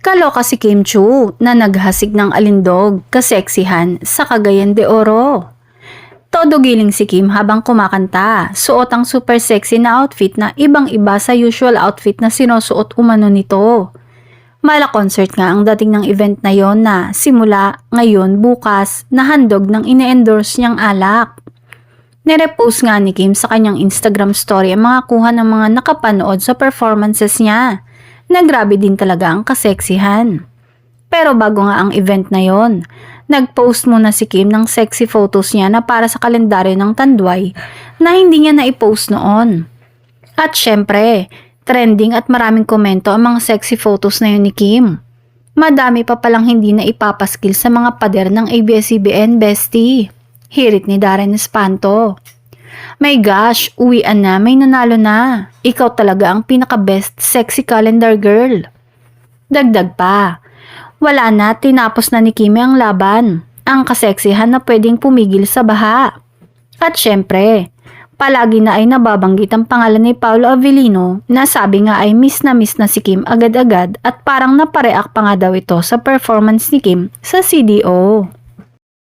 Kaloka si Kim Chu na naghasik ng alindog, kaseksihan sa Cagayan de Oro. Todo giling si Kim habang kumakanta, suot ang super sexy na outfit na ibang-iba sa usual outfit na sinusuot umano nito. Mala concert nga ang dating ng event na yon na simula ngayon bukas na handog ng ine-endorse niyang alak. Nirepost nga ni Kim sa kanyang Instagram story ang mga kuha ng mga nakapanood sa performances niya. Na grabe din talaga ang kaseksihan. Pero bago nga ang event na yon, nag-post muna si Kim ng sexy photos niya na para sa kalendaryo ng Tanduay na hindi niya na-post noon. At syempre, trending at maraming komento ang mga sexy photos na yun ni Kim. Madami pa palang hindi na ipapaskil sa mga pader ng ABS-CBN bestie. Hirit ni Darren Espanto. My gosh, uwian na, may nanalo na. Ikaw talaga ang pinaka-best sexy calendar girl. Dagdag pa, wala na, tinapos na ni Kimi ang laban. Ang kaseksihan na pwedeng pumigil sa baha. At syempre, palagi na ay nababanggit ang pangalan ni Paolo Avellino na sabi nga ay miss na si Kim agad-agad at parang napareact pa nga daw ito sa performance ni Kim sa CDO.